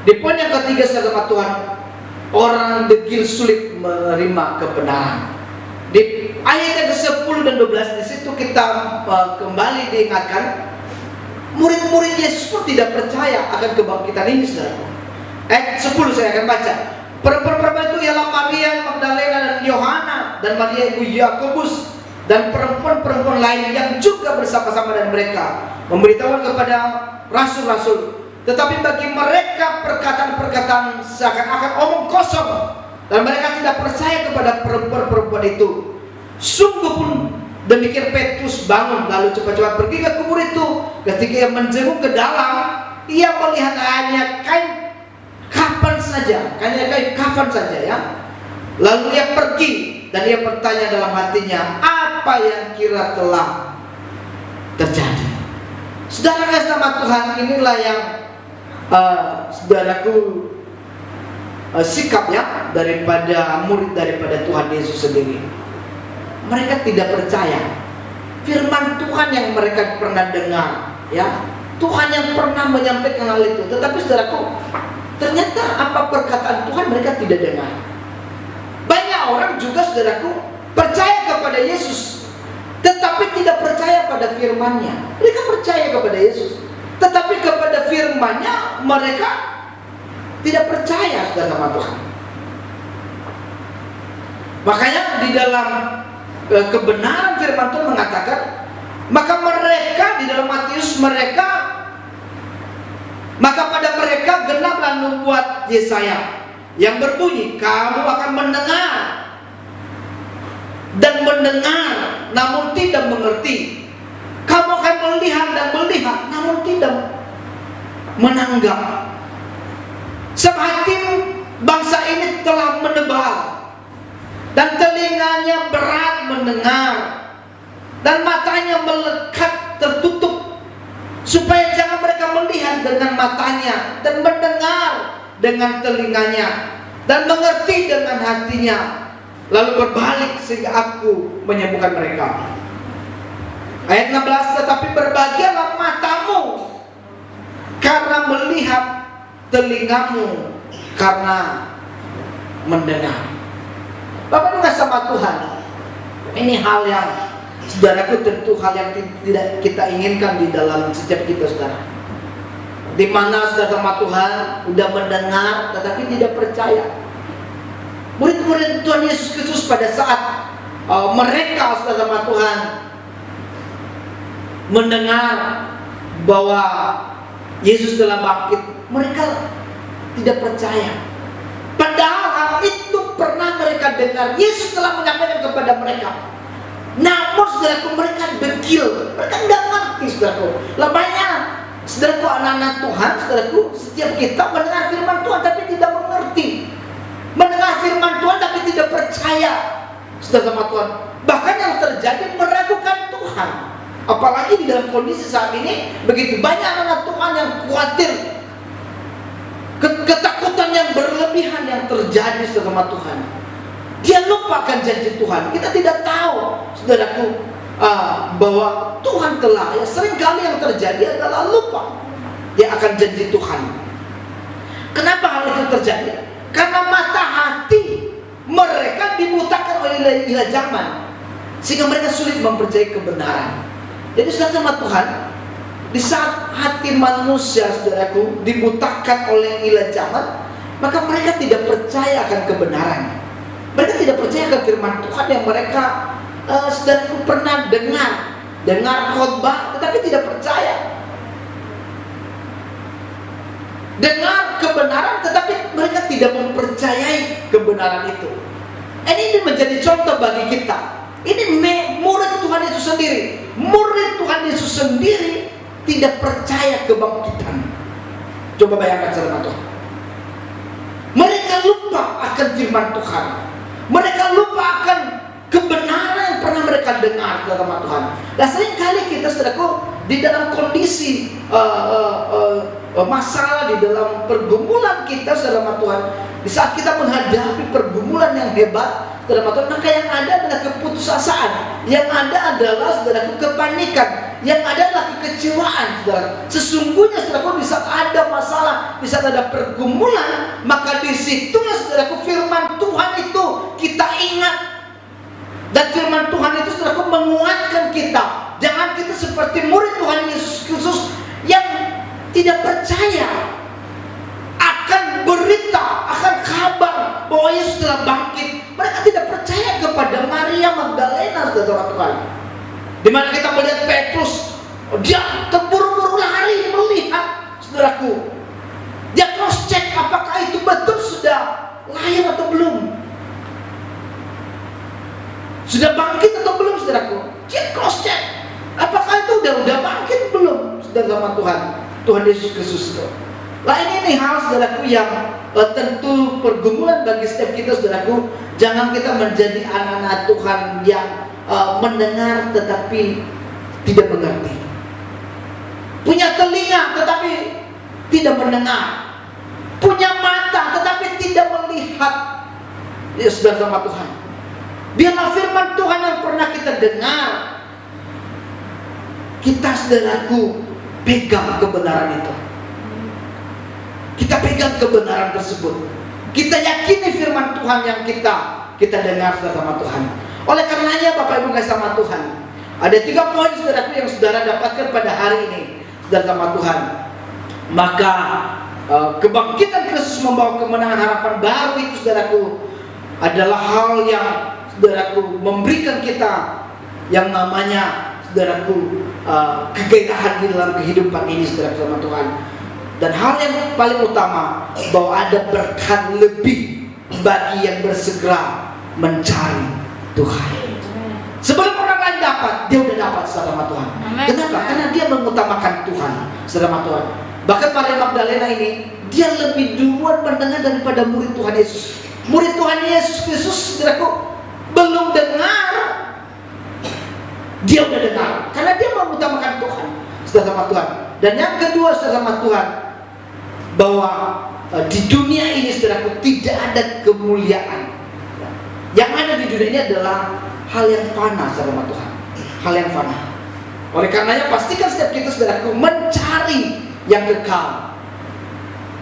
Di poin yang ketiga, saudara Tuhan, orang degil sulit menerima kebenaran. Di ayat yang ke-10 dan 12 di situ kita kembali diingatkan, murid-murid Yesus pun tidak percaya akan kebangkitan ini, saudara. Ayat 10 saya akan baca. Perempuan-perempuan itu ialah Maria Magdalena dan Yohana dan Maria ibu Yakobus dan perempuan-perempuan lain yang juga bersama-sama dengan mereka memberitahukan kepada rasul-rasul. Tetapi bagi mereka perkataan-perkataan seakan-akan omong kosong, dan mereka tidak percaya kepada perempuan-perempuan itu. Sungguh pun demikian Petrus bangun lalu cepat-cepat pergi ke kubur itu. Ketika ia menjenguk ke dalam, ia melihat hanya kain kafan saja ya. Lalu ia pergi dan ia bertanya dalam hatinya, apa yang kira telah terjadi? Saudara sama Tuhan, inilah yang saudaraku sikapnya daripada murid daripada Tuhan Yesus sendiri. Mereka tidak percaya firman Tuhan yang mereka pernah dengar, ya. Tuhan yang pernah menyampaikan hal itu. Tetapi saudaraku, ternyata apa perkataan Tuhan mereka tidak dengar. Banyak orang juga, saudaraku, percaya kepada Yesus, tetapi tidak percaya pada firman-Nya. Mereka percaya kepada Yesus, tetapi kepada firman-Nya mereka tidak percaya, saudara sama Tuhan. Makanya di dalam kebenaran firman Tuhan mengatakan, maka mereka di dalam Matius maka pada mereka genaplah nubuat Yesaya yang berbunyi, kamu akan mendengar dan mendengar namun tidak mengerti, kamu akan melihat dan melihat namun tidak menanggap. Sebab hati bangsa ini telah menebal dan telinganya berat mendengar dan matanya melekat tertutup, supaya jangan mereka melihat dengan matanya dan mendengar dengan telinganya dan mengerti dengan hatinya, lalu berbalik sehingga aku menyembuhkan mereka. Ayat 16, tetapi berbahagialah matamu karena melihat, telingamu karena mendengar. Bapak Ibu sama Tuhan, ini hal yang saudaraku tentu hal yang tidak kita inginkan di dalam setiap kita, saudara. Di mana saudara sama Tuhan sudah mendengar tetapi tidak percaya. Murid-murid Tuhan Yesus Kristus pada saat mereka saudara sama Tuhan mendengar bahwa Yesus telah bangkit, mereka tidak percaya. Padahal hal itu pernah mereka dengar, Yesus telah menyampaikan kepada mereka. Namun saudaraku, mereka degil, mereka tidak ngerti, saudaraku. Lebihnya saudaraku, anak-anak Tuhan, saudaraku, setiap kita mendengar firman Tuhan tapi tidak mengerti, mendengar firman Tuhan tapi tidak percaya, saudara sama Tuhan. Bahkan yang terjadi meragukan Tuhan. Apalagi di dalam kondisi saat ini, begitu banyak anak-anak Tuhan yang khawatir, ketakutan yang berlebihan yang terjadi sama Tuhan. Dia lupakan janji Tuhan. Kita tidak tahu, saudaraku, bahwa Tuhan telah, ya seringkali yang terjadi adalah lupa dia akan janji Tuhan. Kenapa hal itu terjadi? Karena mata hati mereka dibutakan oleh ilah zaman, sehingga mereka sulit mempercayai kebenaran. Jadi saudara sama Tuhan, di saat hati manusia, saudaraku, dibutakan oleh ilah zaman, maka mereka tidak percaya akan kebenaran. Mereka tidak percaya akan firman Tuhan yang mereka saudaraku pernah dengar khotbah, tetapi tidak percaya. Dengar kebenaran, tetapi mereka tidak mempercayai kebenaran itu. Ini menjadi contoh bagi kita. Ini murid Tuhan Yesus sendiri. Murid Tuhan Yesus sendiri tidak percaya kebangkitan. Coba bayangkan saudara Tuhan. Mereka lupa akan firman Tuhan. Mereka lupa akan kebenaran yang pernah mereka dengar sama Tuhan. Nah, seringkali kita saudaraku di dalam kondisi masalah, di dalam pergumulan kita sama Tuhan, di saat kita menghadapi pergumulan yang hebat sama Tuhan, maka yang ada adalah keputusasaan, yang ada adalah saudaraku kepanikan, yang adalah kekecewaan, saudara. Sesungguhnya, saudaraku, di saat ada masalah, di saat ada pergumulan, maka disitulah, saudaraku, firman Tuhan itu kita ingat. Dan firman Tuhan itu, saudaraku, menguatkan kita. Jangan kita seperti murid Tuhan Yesus Kristus yang tidak percaya akan berita, akan kabar bahwa Yesus telah bangkit. Mereka tidak percaya kepada Maria Magdalena, saudara Tuhan. Di mana kita melihat Petrus, dia terburu-buru lari melihat, saudaraku. Dia cross check apakah itu betul sudah lahir atau belum, sudah bangkit atau belum, saudaraku. Dia cross check apakah itu udah bangkit belum, saudara sama Tuhan Yesus Kristus itu. Lah ini hal, saudaraku, yang tentu pergumulan bagi setiap kita, saudaraku. Jangan kita menjadi anak-anak Tuhan yang mendengar tetapi tidak mengerti, punya telinga tetapi tidak mendengar, punya mata tetapi tidak melihat. Ya, saudara sama Tuhan, biarlah firman Tuhan yang pernah kita dengar, kita, saudaraku, pegang kebenaran itu. Kita pegang kebenaran tersebut. Kita yakini firman Tuhan yang kita dengar, saudara sama Tuhan. Oleh karenanya, Bapak Ibu kasih sama Tuhan, ada 3 poin, saudaraku, yang saudara dapatkan pada hari ini, saudara sama Tuhan. Maka kebangkitan Kristus membawa kemenangan harapan baru itu, saudaraku, adalah hal yang, saudaraku, memberikan kita yang namanya, saudaraku, kegairahan di dalam kehidupan ini, saudaraku sama Tuhan. Dan hal yang paling utama, bahwa ada berkat lebih bagi yang bersegera mencari Tuhan. Sebelum orang lain dapat, dia udah dapat, saudara sama Tuhan. Kenapa? Karena dia mengutamakan Tuhan, saudara sama Tuhan. Bahkan Maria Magdalena ini, dia lebih duluan mendengar daripada murid Tuhan Yesus. Murid Tuhan Yesus Kristus, saudaraku, belum dengar, dia udah dengar. Karena dia mengutamakan Tuhan, saudara sama Tuhan. Dan yang kedua, saudara sama Tuhan, bahwa di dunia ini, saudaraku, tidak ada kemuliaan. Yang ada di dunia ini adalah hal yang fana, saudara Tuhan. Hal yang fana. Oleh karenanya, pastikan setiap kita, saudaraku, mencari yang kekal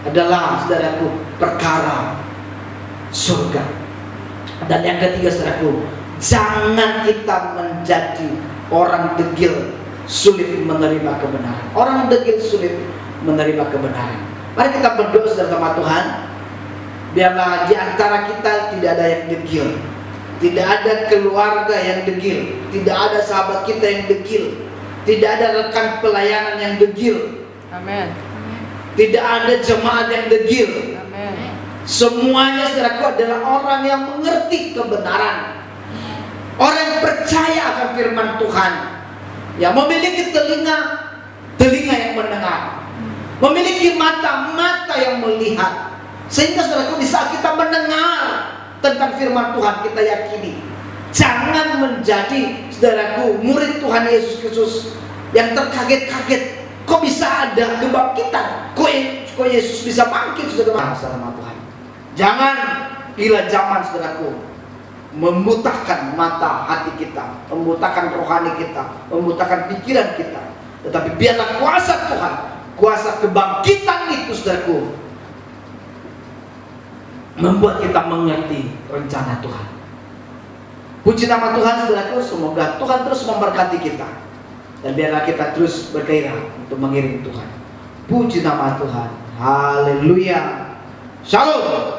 adalah, saudaraku, perkara surga. Dan yang ketiga, saudaraku, jangan kita menjadi orang degil, sulit menerima kebenaran. Orang degil sulit menerima kebenaran. Mari kita berdoa, saudara sama Tuhan. Biarlah di antara kita tidak ada yang degil, tidak ada keluarga yang degil, tidak ada sahabat kita yang degil, tidak ada rekan pelayanan yang degil. Amin. Tidak ada jemaat yang degil. Amin. Semuanya, saudaraku, adalah orang yang mengerti kebenaran, orang yang percaya akan firman Tuhan, yang memiliki telinga yang mendengar, memiliki mata yang melihat. Sehingga, saudaraku, di saat kita mendengar tentang firman Tuhan, kita yakini. Jangan menjadi, saudaraku, murid Tuhan Yesus Kristus yang terkaget-kaget. Kok bisa ada kebangkitan? Kok Yesus bisa bangkit, saudara sama Tuhan? Jangan bila zaman, saudaraku, membutakan mata hati kita, membutakan rohani kita, membutakan pikiran kita. Tetapi biarlah kuasa Tuhan, kuasa kebangkitan itu, saudaraku, membuat kita mengerti rencana Tuhan. Puji nama Tuhan, saudaraku. Semoga Tuhan terus memberkati kita, dan biarlah kita terus bergairah untuk mengiring Tuhan. Puji nama Tuhan. Haleluya. Shalom.